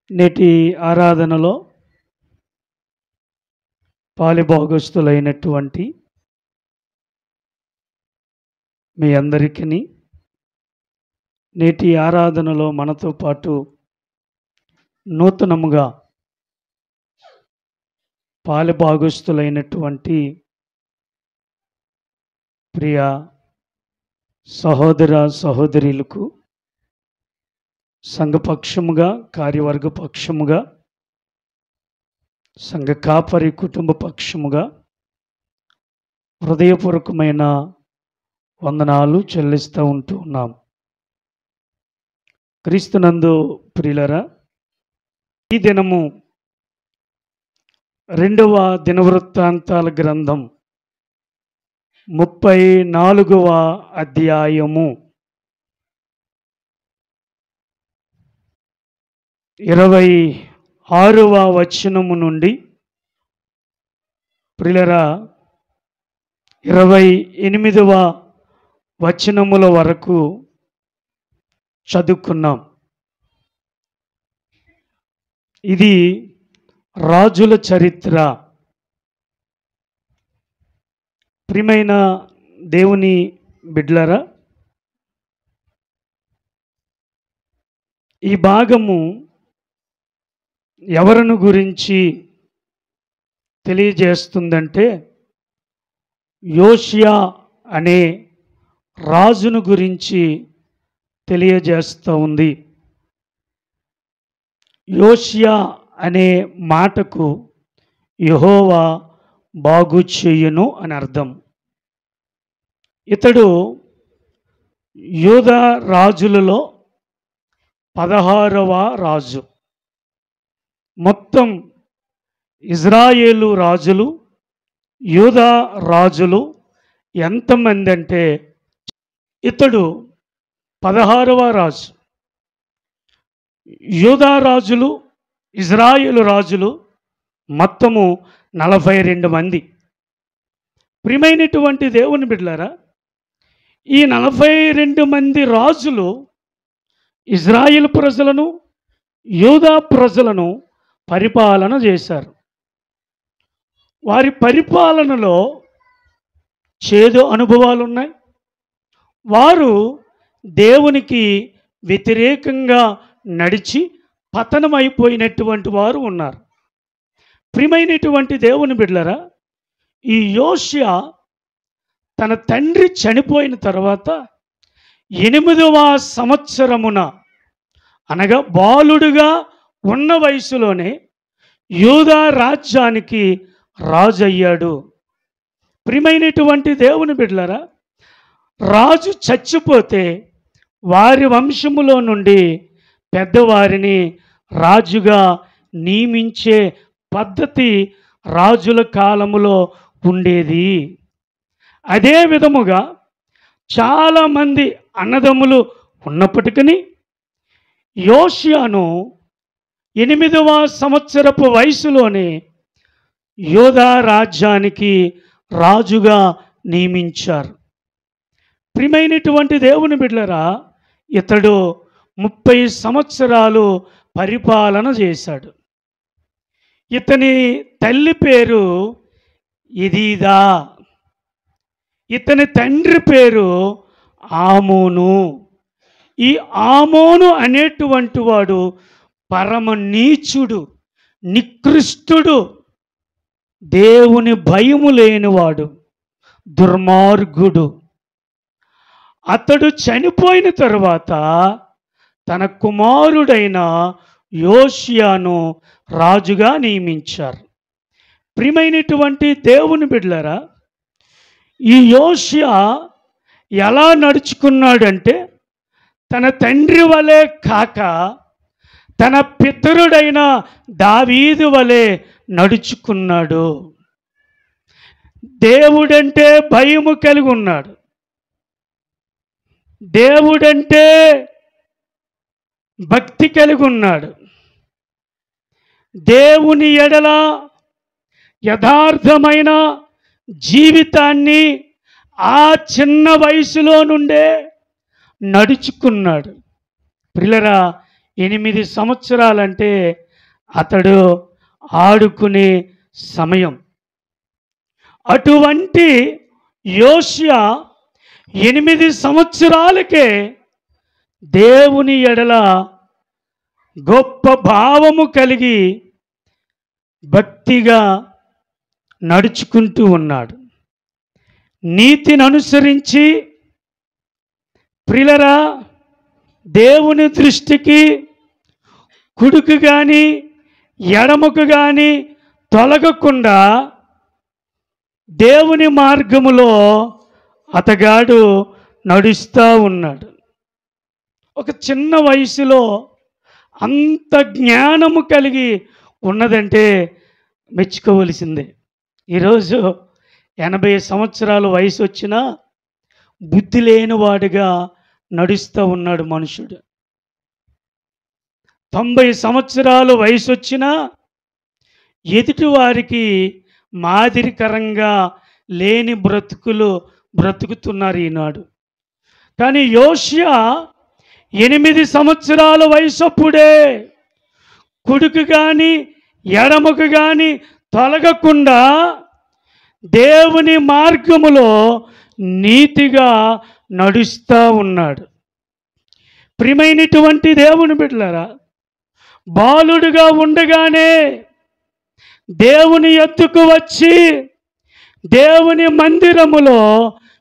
నేటి ఆరాధనలో పాలిభాగస్తులైనటువంటి మీ అందరికీ నేటి ఆరాధనలో మనతో పాటు నూతనముగా పాలిభాగస్తులైనటువంటి ప్రియ సహోదర సహోదరులకు సంఘపక్షముగా కార్యవర్గ పక్షముగా సంఘ కాపరి కుటుంబ పక్షముగా హృదయపూర్వకమైన వందనాలు చెల్లిస్తూ ఉన్నాం. క్రీస్తునందు ప్రియులరా, ఈ దినము 2వ దినవృత్తాంతాల గ్రంథం 34వ అధ్యాయము 26వ వచనము నుండి ప్రియులరా 28వ వచనముల వరకు చదువుకున్నాం. ఇది రాజుల చరిత్ర. ప్రియమైన దేవుని బిడ్డలారా, ఈ భాగము ఎవరిని గురించి తెలియజేస్తుందంటే యోషియా అనే రాజును గురించి తెలియజేస్తూ ఉంది. యోషియా అనే మాటకు యెహోవా బాగు చేయును అని అర్థం. ఇతడు యూదా రాజులలో 16వ రాజు. మొత్తం ఇజ్రాయేలు రాజులు, యూదా రాజులు ఎంతమంది అంటే ఇతడు 16వ రాజు. యూదా రాజులు, ఇజ్రాయేలు రాజులు మొత్తము 42 మంది. ప్రియమైనటువంటి దేవుని బిడ్డలారా, ఈ 42 మంది రాజులు ఇజ్రాయేలు ప్రజలను, యూదా ప్రజలను పరిపాలన చేశారు. వారి పరిపాలనలో చేదు అనుభవాలు ఉన్నాయి. వారు దేవునికి వ్యతిరేకంగా నడిచి పతనమైపోయినటువంటి వారు ఉన్నారు. ప్రియమైనటువంటి దేవుని బిడ్డలారా, ఈ యోషియా తన తండ్రి చనిపోయిన తర్వాత 8వ సంవత్సరమున, అనగా బాలుడుగా ఉన్న వయసులోనే యూదా రాజ్యానికి రాజు అయ్యాడు. ప్రియమైనటువంటి దేవుని బిడ్డలారా, రాజు చచ్చిపోతే వారి వంశములో నుండి పెద్దవారిని రాజుగా నియమించే పద్ధతి రాజుల కాలములో ఉండేది. అదే విధముగా చాలామంది అన్నదమ్ములు ఉన్నప్పటికీ యోషియాను 8వ సంవత్సరపు వయసులోనే యూదా రాజ్యానికి రాజుగా నియమించారు. ప్రియమైనటువంటి దేవుని బిడ్డలారా, ఇతడు 30 సంవత్సరాలు పరిపాలన చేశాడు. ఇతని తల్లి పేరు ఎదీదా, ఇతని తండ్రి పేరు ఆమోను. ఈ ఆమోను అనేటువంటి వాడు పరమ నీచుడు, నికృష్టుడు, దేవుని భయము లేనివాడు, దుర్మార్గుడు. అతడు చనిపోయిన తరువాత తన కుమారుడైన యోషియాను రాజుగా నియమించారు. ప్రియమైనటువంటి దేవుని బిడ్డలారా, ఈ యోషియా ఎలా నడుచుకున్నాడంటే తన తండ్రి వలె కాక తన పితరుడైన దావీదు వలె నడుచుకున్నాడు. దేవుడంటే భయము కలిగి ఉన్నాడు. దేవుడంటే భక్తి కలిగి ఉన్నాడు. దేవుని ఎడల యథార్థమైన జీవితాన్ని ఆ చిన్న వయసులో నుండే నడుచుకున్నాడు. ప్రియులారా, 8 సంవత్సరాలంటే అతడు ఆడుకునే సమయం. అటువంటి యోషియా 8 సంవత్సరాలకే దేవుని ఎడల గొప్ప భావము కలిగి భక్తిగా నడుచుకుంటూ ఉన్నాడు. నీతిని అనుసరించి ప్రియులరా, దేవుని దృష్టికి కుడికి కానీ ఎడమకు కానీ తొలగకుండా దేవుని మార్గములో అతగాడు నడుస్తూ ఉన్నాడు. ఒక చిన్న వయసులో అంత జ్ఞానము కలిగి ఉన్నదంటే మెచ్చుకోవలసిందే. ఈరోజు 80 సంవత్సరాల వయసు వచ్చినా బుద్ధి లేనివాడుగా నడుస్తూ ఉన్నాడు మనుషుడు. 90 సంవత్సరాలు వయసు వచ్చినా ఎదుటివారికి మాదిరికరంగా లేని బ్రతుకుతున్నారు ఈనాడు. కానీ యోషియా 8 సంవత్సరాల వయసప్పుడే కుడికి కానీ ఎడమకు కానీ తొలగకుండా దేవుని మార్గములో నీతిగా నడుస్తూ ఉన్నాడు. ప్రియమైనటువంటి దేవుని బిడ్డలారా, బాలుడుగా ఉండగానే దేవుని ఎద్దుకు వచ్చి దేవుని మందిరములో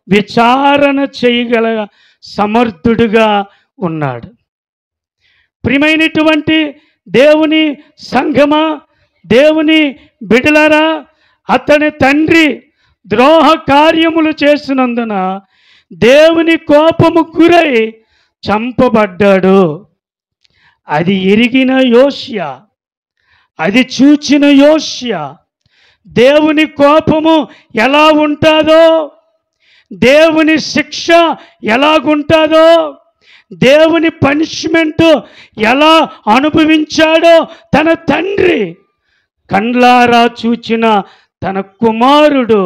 విచారణ చేయగల సమర్థుడుగా ఉన్నాడు. ప్రియమైనటువంటి దేవుని సంఘమా, దేవుని బిడ్డలారా, అతని తండ్రి ద్రోహ కార్యములు చేసినందున దేవుని కోపము గురై చంపబడ్డాడు. అది ఎరిగిన యోషియా, అది చూచిన యోషియా దేవుని కోపము ఎలా ఉంటుందో, దేవుని శిక్ష ఎలాగుంటుందో, దేవుని పనిష్మెంటు ఎలా అనుభవించాడో తన తండ్రి కండ్లారా చూచిన తన కుమారుడు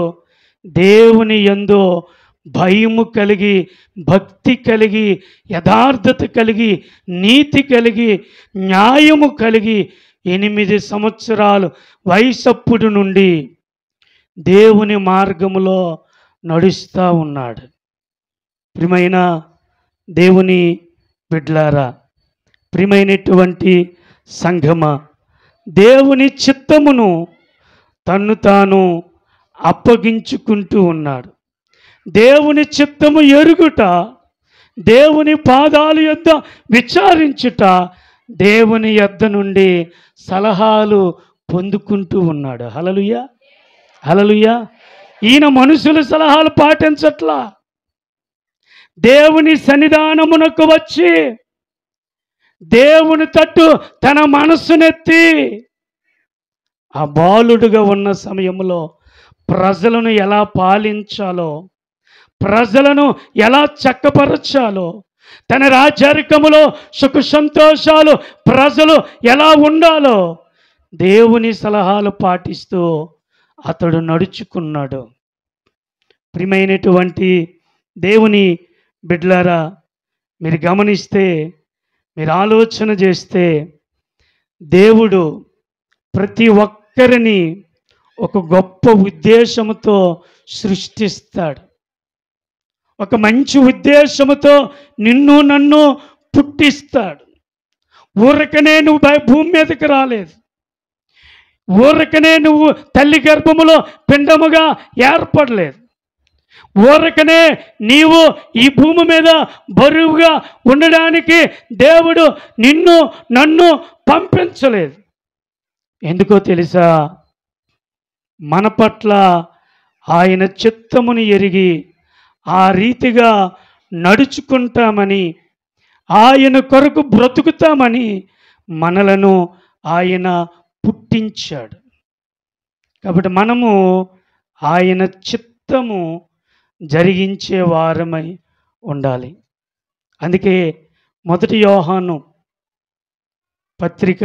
దేవుని యందు భయము కలిగి, భక్తి కలిగి, యథార్థత కలిగి, నీతి కలిగి, న్యాయము కలిగి 8 సంవత్సరాలు వయసప్పుడు నుండి దేవుని మార్గములో నడుస్తూ ఉన్నాడు. ప్రియమైన దేవుని బిడ్డలారా, ప్రియమైనటువంటి సంఘమా, దేవుని చిత్తమును తన్ను తాను అప్పగించుకుంటూ ఉన్నాడు. దేవుని చిత్తము ఎరుగుట, దేవుని పాదాల యొద్ద విచారించుట, దేవుని యొద్ద నుండి సలహాలు పొందుకుంటూ ఉన్నాడు. హల్లెలూయా, హల్లెలూయా. ఈయన మనుషుల సలహాలు పాటించట్లా. దేవుని సన్నిధానమునకు వచ్చి దేవుని తట్టు తన మనస్సునెత్తి ఆ బాలుడుగా ఉన్న సమయంలో ప్రజలను ఎలా పాలించాలో, ప్రజలను ఎలా చక్కపరచాలో, తన రాజ్యాధికములో సుఖ సంతోషాలు ప్రజలు ఎలా ఉండాలో దేవుని సలహాలు పాటిస్తూ అతడు నడుచుకున్నాడు. ప్రియమైనటువంటి దేవుని బిడ్డలారా, మీరు గమనిస్తే, మీరు ఆలోచన చేస్తే, దేవుడు ప్రతి ఒక్కరిని ఒక గొప్ప ఉద్దేశముతో సృష్టిస్తాడు. ఒక మంచి ఉద్దేశముతో నిన్ను నన్ను పుట్టిస్తాడు. ఊరకనే నువ్వు భూమి మీదకి రాలేదు. ఊరకనే నువ్వు తల్లి గర్భములో పిండముగా ఏర్పడలేదు. ఊరకనే నీవు ఈ భూమి మీద బరువుగా ఉండడానికి దేవుడు నిన్ను నన్ను పంపించలేదు. ఎందుకో తెలుసా? మన పట్ల ఆయన చిత్తముని ఎరిగి ఆ రీతిగా నడుచుకుంటామని, ఆయన కొరకు బ్రతుకుతామని మనలను ఆయన పుట్టించాడు. కాబట్టి మనము ఆయన చిత్తము జరిగించే వారమై ఉండాలి. అందుకే 1 యోహాను పత్రిక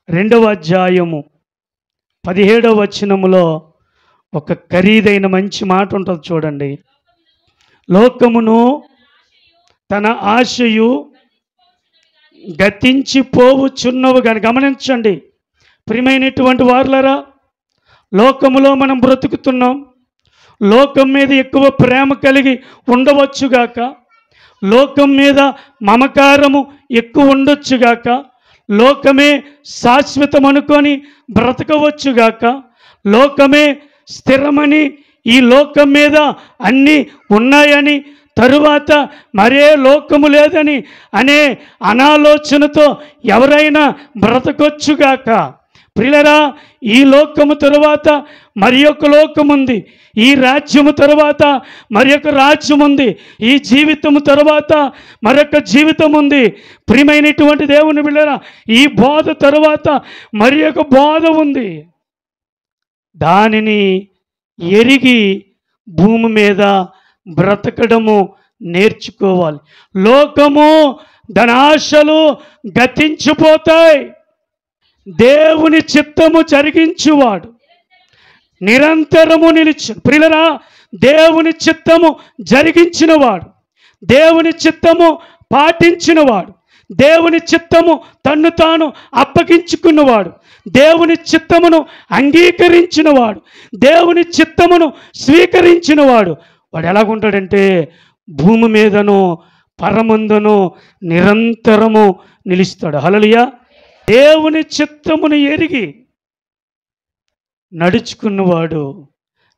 2వ అధ్యాయము 17వ వచనములో ఒక ఖరీదైన మంచి మాట ఉంటుంది చూడండి. లోకమును తన ఆశయు గతించిపోవుచున్నవు. కానీ గమనించండి ప్రియమైనటువంటి వారులారా, లోకములో మనం బ్రతుకుతున్నాం. లోకం మీద ఎక్కువ ప్రేమ కలిగి ఉండవచ్చుగాక, లోకం మీద మమకారము ఎక్కువ ఉండొచ్చుగాక, లోకమే శాశ్వతం అనుకొని బ్రతకవచ్చుగాక, లోకమే స్థిరమని, ఈ లోకం మీద అన్నీ ఉన్నాయని, తరువాత మరే లోకము లేదని అనే అనాలోచనతో ఎవరైనా బ్రతకొచ్చుగాక. ప్రియులరా, ఈ లోకము తరువాత మరి ఒక లోకం ఉంది, ఈ రాజ్యము తరువాత మరి ఒక రాజ్యం ఉంది, ఈ జీవితము తరువాత మరొక జీవితం ఉంది. ప్రియమైనటువంటి దేవుని బిడ్డలారా, ఈ బోధ తరువాత మరి ఒక బోధ ఉంది. దానిని ఎరిగి భూమి మీద బ్రతకడము నేర్చుకోవాలి. లోకము దాని ఆశలు గతించిపోతాయి. దేవుని చిత్తము జరిగించువాడు నిరంతరము నిలిచు. ప్రియులరా, దేవుని చిత్తము జరిగించినవాడు, దేవుని చిత్తము పాటించినవాడు, దేవుని చిత్తము తన్ను తాను అప్పగించుకున్నవాడు, దేవుని చిత్తమును అంగీకరించినవాడు, దేవుని చిత్తమును స్వీకరించినవాడు, వాడు ఎలాగుంటాడంటే భూమి మీదను పరమందును నిరంతరము నిలుస్తాడు. హల్లెలూయా. దేవుని చిత్తమును ఎరిగి నడుచుకున్నవాడు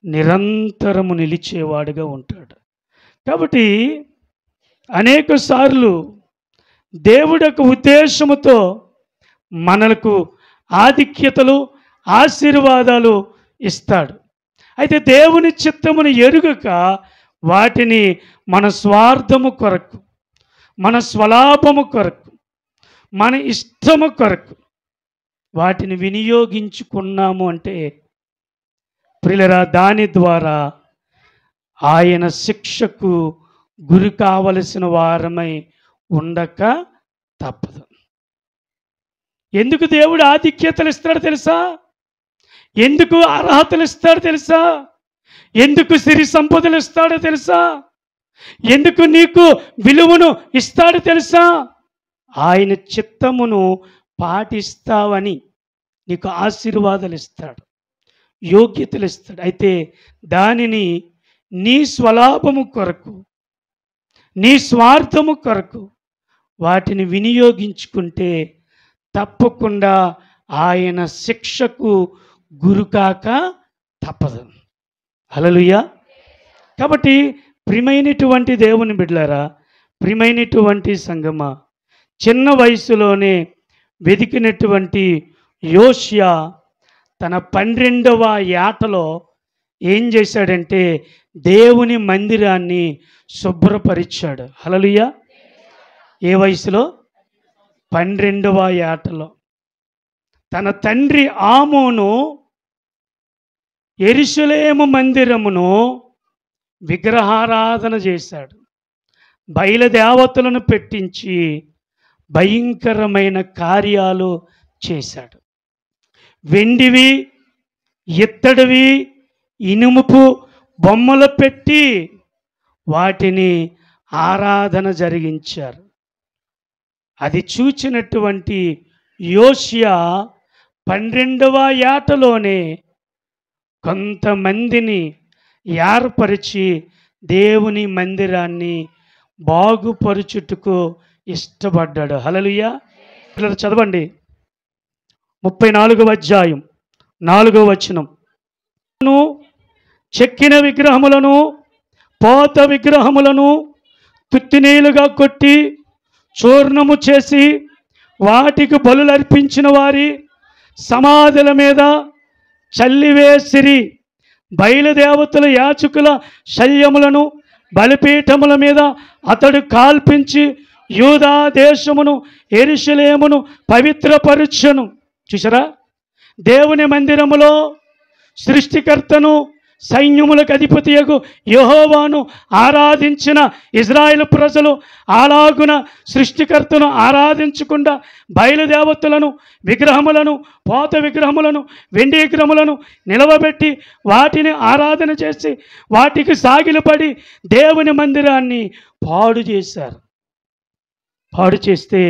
నిరంతరము నిలిచేవాడుగా ఉంటాడు. కాబట్టి అనేక సార్లు దేవుడి యొక్క ఉద్దేశముతో మనకు ఆధిక్యతలు, ఆశీర్వాదాలు ఇస్తాడు. అయితే దేవుని చిత్తమును ఎరుగక వాటిని మన స్వార్థము కొరకు, మన స్వలాభము కొరకు, మన ఇష్టము కొరకు వాటిని వినియోగించుకున్నాము అంటే ప్రియులరా, దాని ద్వారా ఆయన శిక్షకు గురి కావలసిన వారమై ఉండక తప్పదు. ఎందుకు దేవుడు ఆధిక్యతలు ఇస్తాడో తెలుసా? ఎందుకు అర్హతలు ఇస్తాడో తెలుసా? ఎందుకు సిరి సంపదలు ఇస్తాడో తెలుసా? ఎందుకు నీకు విలువను ఇస్తాడో తెలుసా? ఆయన చిత్తమును పాటిస్తావని నీకు ఆశీర్వాదాలు ఇస్తాడు, యోగ్యతలు ఇస్తాడు. అయితే దానిని నీ స్వలాభము కొరకు, నీ స్వార్థము కొరకు వాటిని వినియోగించుకుంటే తప్పకుండా ఆయన శిక్షకు గురికాక తప్పదు. హల్లెలూయా. కాబట్టి ప్రియమైనటువంటి దేవుని బిడ్డలారా, ప్రియమైనటువంటి సంగమా, చిన్న వయసులోనే వెదికినటువంటి యోషియా తన 12వ ఏటలో ఏం చేశాడంటే దేవుని మందిరాన్ని శుభ్రపరిచాడు. హల్లెలూయా. ఏ వయసులో? 12వ ఏటలో. తన తండ్రి ఆమోను యెరూషలేము మందిరమును విగ్రహారాధన చేశాడు, బయలుదేవతలను పెట్టించి భయంకరమైన కార్యాలు చేశాడు. వెండివి, ఇత్తడివి, ఇనుముపు బొమ్మలు పెట్టి వాటిని ఆరాధన జరిగించారు. అది చూచినటువంటి యోషియా 12వ ఏటలోనే కొంతమందిని ఏర్పరిచి దేవుని మందిరాన్ని బాగుపరుచుటకు ఇష్టపడ్డాడు. హల్లెలూయా. పిల్లలు చదవండి, 34వ అధ్యాయం 4వ వచనం. చెక్కిన విగ్రహములను, పోత విగ్రహములను తుత్తినీలుగా కొట్టి చూర్ణము చేసి వాటికి బలులు అర్పించిన వారి సమాధుల మీద చల్లివేసిరి. బయలుదేవతల యాజకుల శల్యములను బలిపీఠముల మీద అతడు కాల్పించి యూదా దేశమును, యెరూషలేమును పవిత్రపరచును. చూసారా, దేవుని మందిరములో సృష్టికర్తను, సైన్యములకు అధిపతియగు యెహోవాను ఆరాధించిన ఇజ్రాయేలు ప్రజలు అలాగున సృష్టికర్తను ఆరాధించకుండా బయలుదేవతలను, విగ్రహములను, పోత విగ్రహములను, వెండి విగ్రహములను నిలవబెట్టి వాటిని ఆరాధన చేసి వాటికి సాగిలపడి దేవుని మందిరాన్ని పాడు చేశారు. పాడు చేస్తే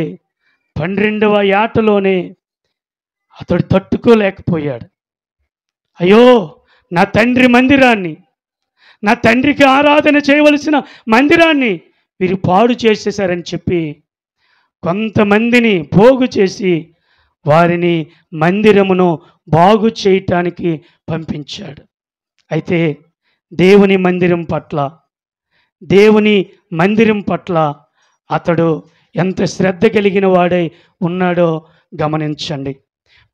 12వ ఏటలోనే అతడు తట్టుకోలేకపోయాడు. అయ్యో, నా తండ్రి మందిరాన్ని, నా తండ్రికి ఆరాధన చేయవలసిన మందిరాన్ని వీరు పాడు చేసేశారని చెప్పి కొంతమందిని పోగు చేసి వారిని మందిరమును బాగు చేయటానికి పంపించాడు. అయితే దేవుని మందిరం పట్ల అతడు ఎంత శ్రద్ధ కలిగిన వాడై ఉన్నాడో గమనించండి.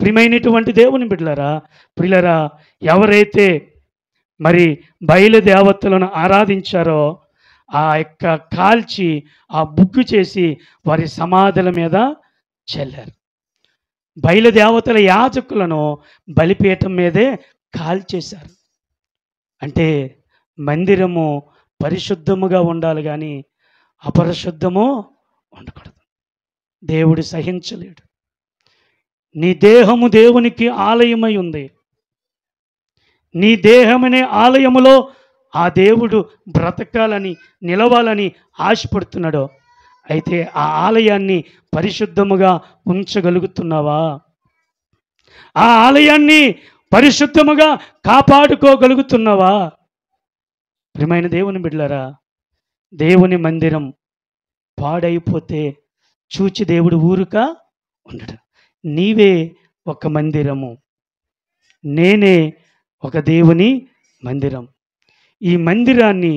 ప్రియమైనటువంటి దేవుని ప్రియులరా, ఎవరైతే మరి బయలుదేవతలను ఆరాధించారో ఆ యొక్క కాల్చి ఆ బుగ్గు చేసి వారి సమాధుల మీద చల్లారు. బయలుదేవతల యాజకులను బలిపీఠం మీదే కాల్చేశారు. అంటే మందిరము పరిశుద్ధముగా ఉండాలి, కానీ అపరిశుద్ధము ఉండకూడదు. దేవుడు సహించలేడు. నీ దేహము దేవునికి ఆలయమై ఉంది. నీ దేహమనే ఆలయములో ఆ దేవుడు బ్రతకాలని, నిలవాలని ఆశపడుతున్నాడో, అయితే ఆ ఆలయాన్ని పరిశుద్ధముగా ఉంచగలుగుతున్నావా? ఆ ఆలయాన్ని పరిశుద్ధముగా కాపాడుకోగలుగుతున్నావా? ప్రియమైన దేవుని బిడ్డలారా, దేవుని మందిరం పాడైపోతే చూచి దేవుడు ఊరుక ఉండడు. నీవే ఒక మందిరము, నేనే ఒక దేవుని మందిరం. ఈ మందిరాన్ని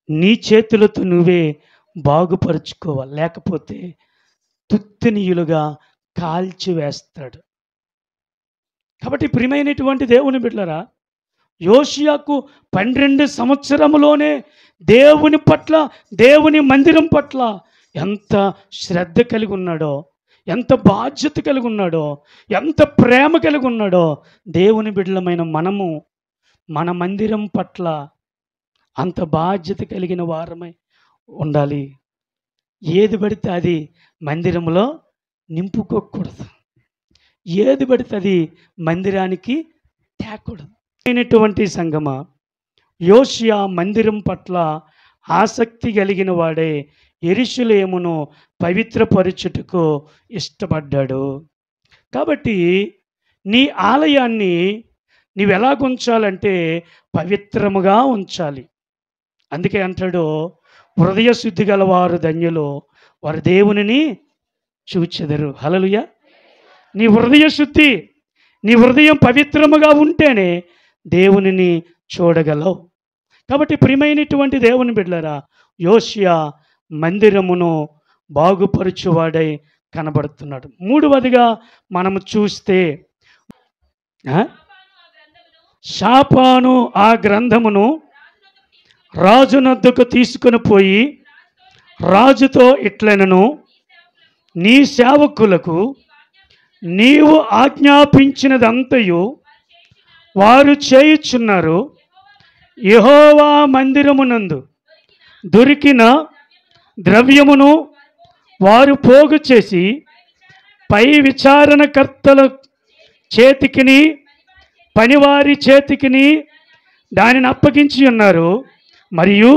నీ చేతులతో నువ్వే బాగుపరుచుకోవాలి, లేకపోతే తుత్తినీయులుగా కాల్చివేస్తాడు. కాబట్టి ప్రియమైనటువంటి దేవుని బిడ్డలారా, యోషియాకు 12 సంవత్సరములోనే దేవుని మందిరం పట్ల ఎంత శ్రద్ధ కలిగి ఉన్నాడో, ఎంత బాధ్యత కలిగి ఉన్నాడో, ఎంత ప్రేమ కలిగి ఉన్నాడో, దేవుని బిడ్డలమైన మనము మన మందిరం పట్ల అంత బాధ్యత కలిగిన వారమై ఉండాలి. ఏది పడితే అది మందిరంలో నింపుకోకూడదు, ఏది పడితే అది మందిరానికి తేకూడదు. అయినటువంటి సంగమా, యోషియా మందిరం పట్ల ఆసక్తి కలిగిన వాడే యెరూషలేమును పవిత్రపరచుటకు ఇష్టపడ్డాడు. కాబట్టి నీ ఆలయాన్ని నీవు ఎలాగుంచాలంటే పవిత్రముగా ఉంచాలి. అందుకే అంటాడు, హృదయ శుద్ధి గలవారు ధన్యులు, వారు దేవునిని చూచెదరు. హల్లెలూయా. నీ హృదయ శుద్ధి, నీ హృదయం పవిత్రముగా ఉంటేనే దేవునిని చూడగలవు. కాబట్టి ప్రియమైనటువంటి దేవుని బిడ్డలారా, యోషియా మందిరమును బాగుపరచువాడై కనబడుతున్నాడు. మూడవదిగా మనము చూస్తే, షాపాను ఆ గ్రంథమును రాజునొద్దకు తీసుకుని పోయి రాజుతో ఇట్లనెను, నీ సేవకులకు నీవు ఆజ్ఞాపించినదంతయు వారు చేయుచున్నారు. యెహోవా మందిరమునందు దొరికిన ద్రవ్యమును వారు పోగు చేసి పై విచారణకర్తల చేతికిని పనివారి చేతికిని దానిని అప్పగించి ఉన్నారు. మరియు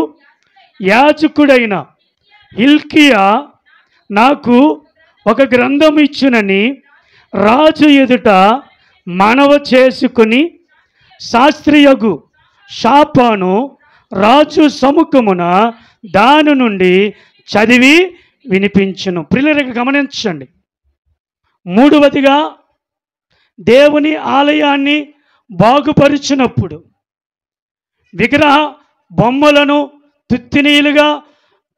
యాజకుడైన హిల్కియా నాకు ఒక గ్రంథం ఇచ్చునని రాజు ఎదుట మనవ చేసుకుని శాస్త్రియగు షాపాను రాజు సముఖమున దాని నుండి చదివి వినిపించును. ప్రియులకు గమనించండి, మూడవదిగా దేవుని ఆలయాన్ని బాగుపరిచినప్పుడు విగ్రహ బొమ్మలను తుత్తినీలుగా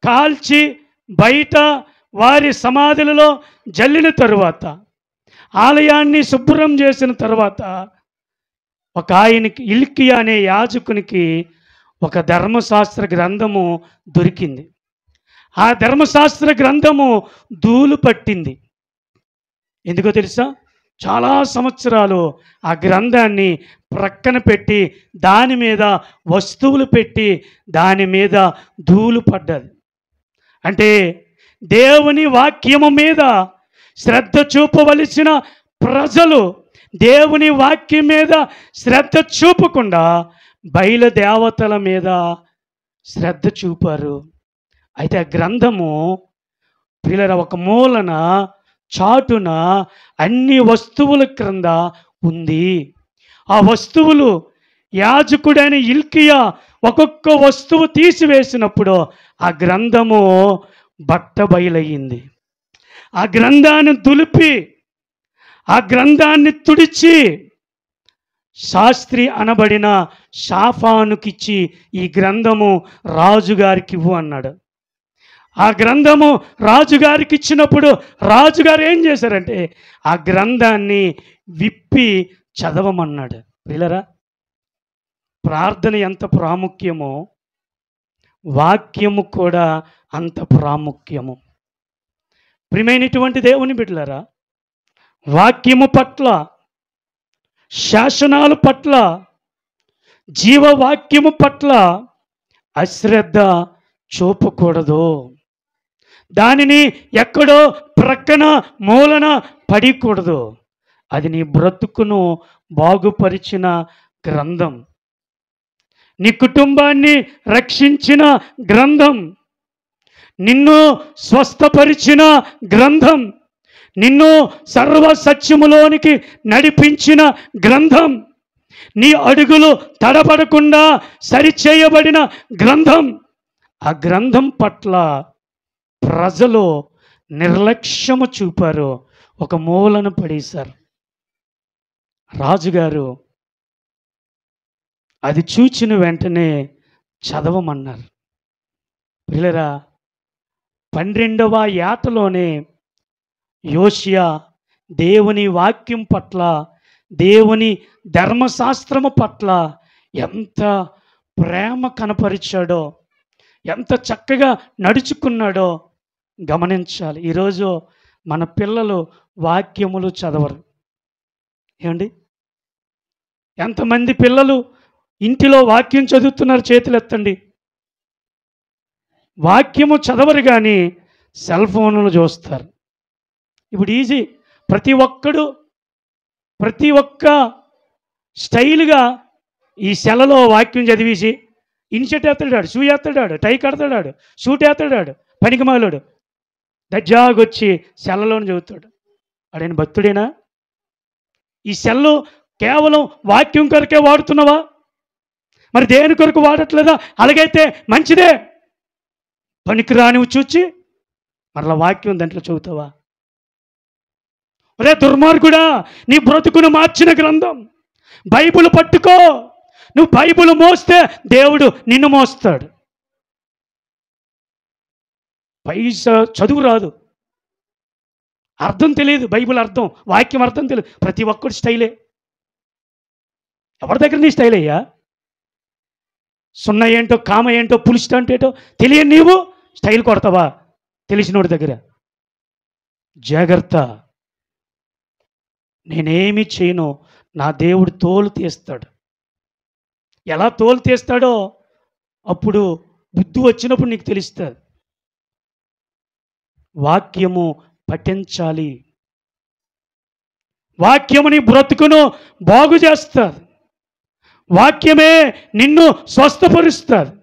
కాల్చి బయట వారి సమాధులలో జల్లిన తరువాత, ఆలయాన్ని శుభ్రం చేసిన తర్వాత, ఒక ఆయనకి హిల్కియా అనే యాజకునికి ఒక ధర్మశాస్త్ర గ్రంథము దొరికింది. ఆ ధర్మశాస్త్ర గ్రంథము ధూళి పట్టింది. ఎందుకో తెలుసా? చాలా సంవత్సరాలు ఆ గ్రంథాన్ని ప్రక్కన పెట్టి దాని మీద వస్తువులు పెట్టి దాని మీద ధూళి పడ్డది. అంటే దేవుని వాక్యము మీద శ్రద్ధ చూపవలసిన ప్రజలు దేవుని వాక్యం మీద శ్రద్ధ చూపకుండా బయలుదేవతల మీద శ్రద్ధ చూపారు. అయితే ఆ గ్రంథము పిల్లల ఒక మూలన చాటున అన్ని వస్తువుల క్రింద ఉంది. ఆ వస్తువులు యాజకుడైన హిల్కీయా ఒక్కొక్క వస్తువు తీసివేసినప్పుడు ఆ గ్రంథము బట్టబయలయ్యింది. ఆ గ్రంథాన్ని దులిపి, ఆ గ్రంథాన్ని తుడిచి శాస్త్రి అనబడిన షాఫానుకిచ్చి, ఈ గ్రంథము రాజుగారికి ఇవ్వు అన్నాడు. ఆ గ్రంథము రాజుగారికి ఇచ్చినప్పుడు రాజుగారు ఏం చేశారంటే ఆ గ్రంథాన్ని విప్పి చదవమన్నాడు. పిల్లరా, ప్రార్థన ఎంత ప్రాముఖ్యమో వాక్యము కూడా అంత ప్రాముఖ్యము. ప్రియమైనటువంటి దేవుని బిడ్డలారా, వాక్యము పట్ల, శాసనాల పట్ల, జీవవాక్యము పట్ల అశ్రద్ధ చూపకూడదు. దానిని ఎక్కడో ప్రక్కన మూలన పడకూడదు. అది నీ బ్రతుకును బాగుపరిచిన గ్రంథం, నీ కుటుంబాన్ని రక్షించిన గ్రంథం, నిన్ను స్వస్థపరిచిన గ్రంథం, నిన్ను సర్వ సత్యములోనికి నడిపించిన గ్రంథం, నీ అడుగులు తడబడకుండా సరిచేయబడిన గ్రంథం. ఆ గ్రంథం పట్ల ప్రజలు నిర్లక్ష్యము చూపారు, ఒక మూలను పడేశారు. రాజుగారు అది చూచిన వెంటనే చదవమన్నారు. పిల్లరా, 12వ ఏటలోనే యోషియా దేవుని వాక్యం పట్ల, దేవుని ధర్మశాస్త్రము పట్ల ఎంత ప్రేమ కనపరిచాడో, ఎంత చక్కగా నడుచుకున్నాడో గమనించాలి. ఈరోజు మన పిల్లలు వాక్యములు చదవరు. ఏమండి, ఎంతమంది పిల్లలు ఇంటిలో వాక్యం చదువుతున్నారు? చేతులు ఎత్తండి. వాక్యము చదవరు కానీ సెల్ ఫోన్లు చూస్తారు. ఇప్పుడు ఈజీ, ప్రతి ఒక్క స్టైల్గా ఈ సెలలో వాక్యం చదివేసి ఇన్షర్ట్ ఎత్తాడాడు, షూ ఎత్తాడాడు, టై కడతాడాడు, షూట్ ఎత్తాడాడు, పనికిమాలోడు దజ్జాగొచ్చి సెల్లోని చదువుతాడు. అడైన భక్తుడేనా? ఈ సెల్లు కేవలం వాక్యం కొరకే వాడుతున్నావా? మరి దేని కొరకు వాడట్లేదా? అలాగైతే మంచిదే. పనికిరానివి చూచి మరలా వాక్యం దాంట్లో చదువుతావా? ఒరే దుర్మార్గుడా, నీ బ్రతుకును మార్చిన గ్రంథం బైబిల్ పట్టుకో. నువ్వు బైబిల్ మోస్తే దేవుడు నిన్ను మోస్తాడు. చదువు రాదు, అర్థం తెలియదు, బైబిల్ అర్థం, వాక్యం అర్థం తెలియదు, ప్రతి ఒక్కటి స్టైలే. ఎవరి దగ్గర నీ స్టైల్ అయ్యా? సున్నా ఏంటో, కామ ఏంటో, పులుసు ఏంటో తెలియని నీవు స్టైల్ కొడతావా తెలిసినోడి దగ్గర? జాగ్రత్త. నేనేమి చేయను, నా దేవుడు తోలు తీస్తాడు. ఎలా తోలు తీస్తాడో అప్పుడు బుద్ధి వచ్చినప్పుడు నీకు తెలుస్తుంది. వాక్యము పఠించాలి. వాక్యము నీ బ్రతుకును బాగు చేస్తుంది. వాక్యమే నిన్ను స్వస్థపరుస్తుంది.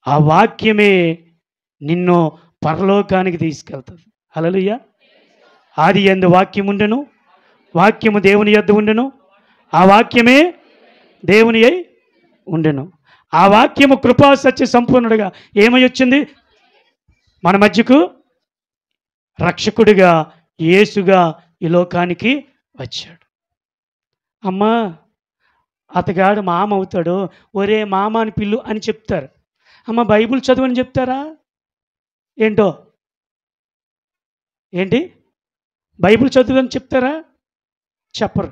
ఆ వాక్యమే నిన్ను పరలోకానికి తీసుకెళ్తుంది. హల్లెలూయా. ఆది యందు వాక్యం ఉండెను, వాక్యము దేవుని యొద్ద ఉండెను, ఆ వాక్యమే దేవుని అయి ఉండెను. ఆ వాక్యము కృపా సత్య సంపూర్ణుడిగా ఏమై వచ్చింది? మన మధ్యకు రక్షకుడిగా, యేసుగా ఈ లోకానికి వచ్చాడు. అమ్మా, అతగాడు మామ అవుతాడు, ఒరే మామ అని పిల్లు అని చెప్తారు. అమ్మ, బైబిల్ చదువు అని చెప్తారా? ఏంటి బైబిల్ చదువు అని చెప్తారా? చెప్పరు.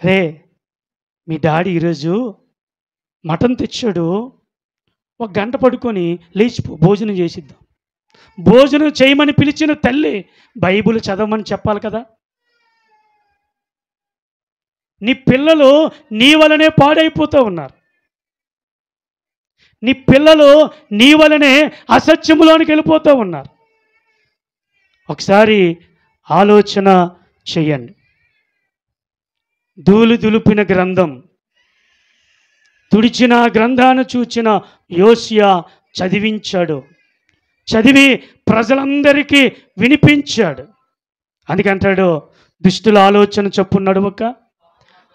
రే, మీ డాడీ ఈరోజు మటన్ తెచ్చాడు, 1 గంట పడుకొని లేచిపో, భోజనం చేసిద్దాం. భోజనం చేయమని పిలిచిన తల్లి బైబిల్ చదవమని చెప్పాలి కదా? నీ పిల్లలు నీ వలనే పాడైపోతూ ఉన్నారు. నీ పిల్లలు నీ వలనే అసత్యములోనికి వెళ్ళిపోతూ ఉన్నారు. ఒకసారి ఆలోచన చెయ్యండి. ధూళి దులిపిన గ్రంథం, తుడిచిన గ్రంథాన్ని చూచిన యోషియా చదివించాడు. చదివి ప్రజలందరికీ వినిపించాడు. అందుకంటాడు, దుష్టుల ఆలోచన చొప్పున నడవక,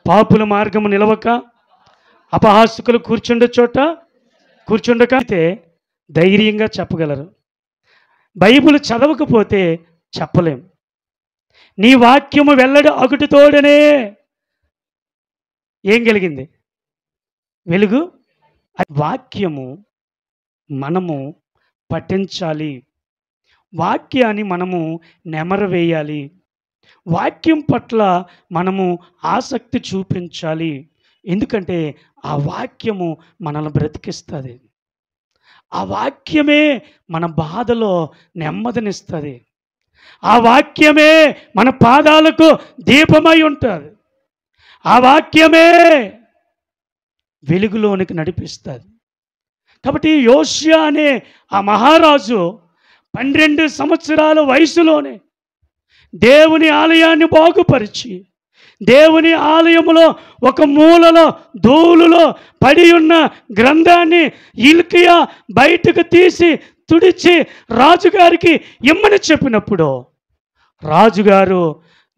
పాపుల మార్గము నిలవక, అపహాసకులు కూర్చుండక అయితే ధైర్యంగా చెప్పగలరు. బైబిల్ చదవకపోతే చెప్పలేం. నీ వాక్యము వెల్లడి అగుటితోడనే ఏం కలిగింది? వెలుగు. వాక్యము మనము పఠించాలి, వాక్యాన్ని మనము నెమరవేయాలి, వాక్యం పట్ల మనము ఆసక్తి చూపించాలి. ఎందుకంటే ఆ వాక్యము మనల్ని బ్రతికిస్తుంది. ఆ వాక్యమే మన బాధలో నెమ్మదినిస్తుంది. ఆ వాక్యమే మన పాదాలకు దీపమై ఉంటుంది. ఆ వాక్యమే వెలుగులోనికి నడిపిస్తుంది. కాబట్టి యోషియా అనే ఆ మహారాజు 12 సంవత్సరాల వయసులోనే దేవుని ఆలయాన్ని బాగుపరిచి, దేవుని ఆలయములో ఒక మూలలో ధూళిలో పడి ఉన్న గ్రంథాన్ని హిల్కీయా బయటకు తీసి తుడిచి రాజుగారికి ఇమ్మని చెప్పినప్పుడు రాజుగారు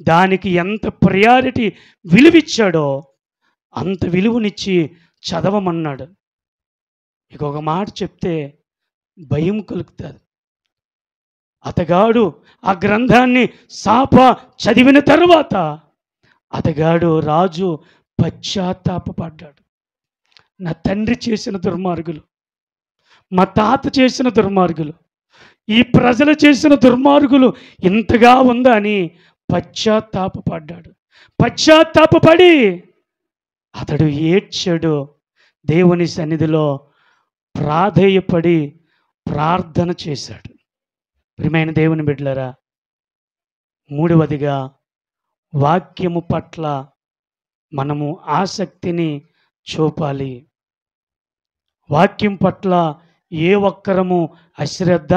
దానికి ఎంత ప్రయారిటీ విలువిచ్చాడో అంత విలువనిచ్చి చదవమన్నాడు. ఇక ఒక మాట చెప్తే భయం కలుగుతుంది. అతగాడు ఆ గ్రంథాన్ని చదివిన తరువాత అతగాడు రాజు పశ్చాత్తాపపడ్డాడు. నా తండ్రి చేసిన దుర్మార్గులు, మా తాత చేసిన దుర్మార్గులు, ఈ ప్రజలు చేసిన దుర్మార్గులు ఇంతగా ఉందా అని పశ్చాత్తాపపడ్డాడు. పశ్చాత్తాపపడి అతడు ఏడ్చాడు. దేవుని సన్నిధిలో ప్రాధేయపడి ప్రార్థన చేశాడు. ప్రియమైన దేవుని బిడ్డలారా, మూడవదిగా వాక్యము పట్ల మనము ఆసక్తిని చూపాలి. వాక్యం పట్ల ఏ ఒక్కరము అశ్రద్ధ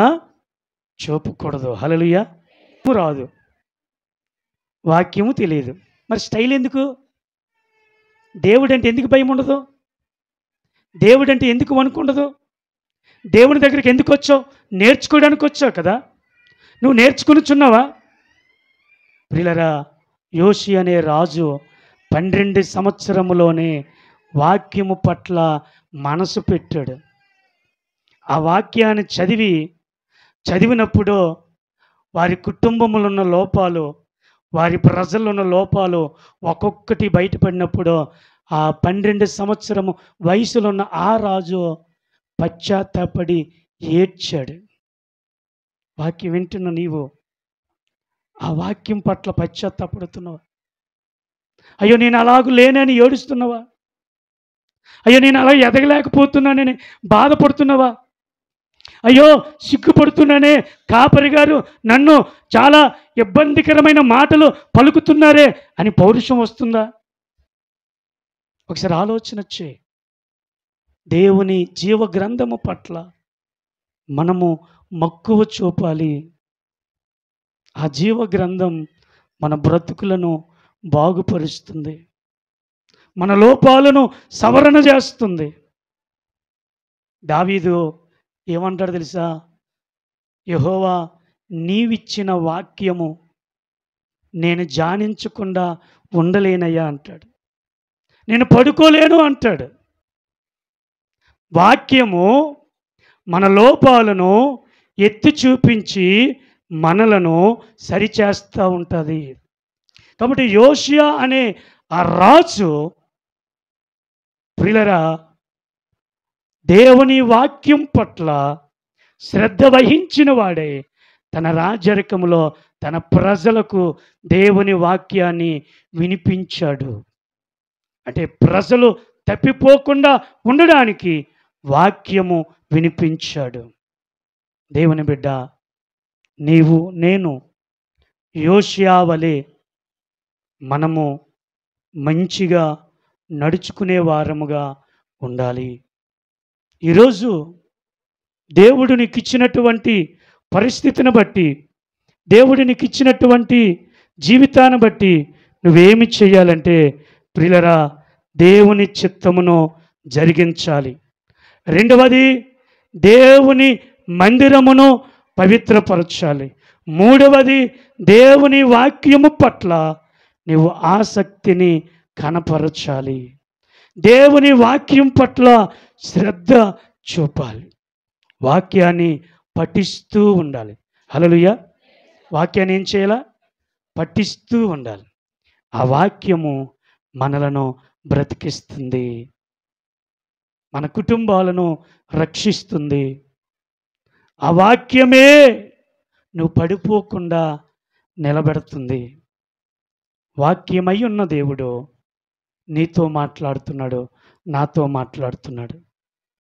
చూపకూడదు. హల్లెలూయా. రాదు, వాక్యము తెలియదు, మరి స్టైల్ ఎందుకు? దేవుడంటే ఎందుకు భయం ఉండదు? దేవుడంటే ఎందుకు వణుకుండదు? దేవుని దగ్గరికి ఎందుకు వచ్చావు? నేర్చుకోవడానికి వచ్చావు కదా. నువ్వు నేర్చుకునిచున్నావా? ప్రియులరా, యోషియా అనే రాజు 12 సంవత్సరములోనే వాక్యము పట్ల మనసు పెట్టాడు. ఆ వాక్యాన్ని చదివినప్పుడు వారి కుటుంబంలో ఉన్న లోపాలు, వారి ప్రజల్లో ఉన్న లోపాలు ఒక్కొక్కటి బయటపడినప్పుడు ఆ 12 సంవత్సరము వయసులో ఉన్న ఆ రాజు పశ్చాత్తాపడి ఏడ్చాడు. వాక్యం వింటున్న నీవు ఆ వాక్యం పట్ల పశ్చాత్తాపడుతున్నావా? అయ్యో నేను అలాగూ లేనని ఏడుస్తున్నావా? అయ్యో నేను అలా ఎదగలేకపోతున్నానని బాధపడుతున్నావా? అయ్యో సిగ్గుపడుతున్నానే, కాపరి గారు నన్ను చాలా ఇబ్బందికరమైన మాటలు పలుకుతున్నారే అని పౌరుషం వస్తుందా? ఒకసారి ఆలోచన వచ్చే. దేవుని జీవ గ్రంథము పట్ల మనము మక్కువ చూపాలి. ఆ జీవ గ్రంథం మన బ్రతుకులను బాగుపరుస్తుంది, మన లోపాలను సవరణ చేస్తుంది. దావీదు ఏమంటాడు తెలుసా? యెహోవా నీవిచ్చిన వాక్యము నేను ధ్యానించకుండా ఉండలేనయ్యా అంటాడు. నేను పడుకోలేను అంటాడు. వాక్యము మన లోపాలను ఎత్తి చూపించి మనలను సరిచేస్తూ ఉంటుంది. కాబట్టి యోషియా అనే ఆ రాజు ప్రియులరా దేవుని వాక్యం పట్ల శ్రద్ధ వహించిన వాడే తన రాజరికములో తన ప్రజలకు దేవుని వాక్యాన్ని వినిపించాడు. అంటే ప్రజలు తప్పిపోకుండా ఉండడానికి వాక్యము వినిపించాడు. దేవుని బిడ్డ, నీవు నేను యోషియా వలె మనము మంచిగా నడుచుకునే వారముగా ఉండాలి. ఈరోజు దేవుడు నీకు ఇచ్చినటువంటి పరిస్థితిని బట్టి, దేవుడు నీకు ఇచ్చినటువంటి జీవితాన్ని బట్టి నువ్వేమి చేయాలంటే ప్రియులరా దేవుని చిత్తమును జరిగించాలి. రెండవది, దేవుని మందిరమును పవిత్రపరచాలి. మూడవది, దేవుని వాక్యము పట్ల నీవు ఆసక్తిని కనపరచాలి. దేవుని వాక్యం పట్ల శ్రద్ధ చూపాలి. వాక్యాన్ని పఠిస్తూ ఉండాలి. హల్లెలూయా. వాక్యాన్ని ఏం చేయాలా? పఠిస్తూ ఉండాలి. ఆ వాక్యము మనలను బ్రతికిస్తుంది, మన కుటుంబాలను రక్షిస్తుంది. ఆ వాక్యమే నువ్వు పడిపోకుండా నిలబెడుతుంది. వాక్యమై ఉన్న దేవుడు నీతో మాట్లాడుతున్నాడు, నాతో మాట్లాడుతున్నాడు.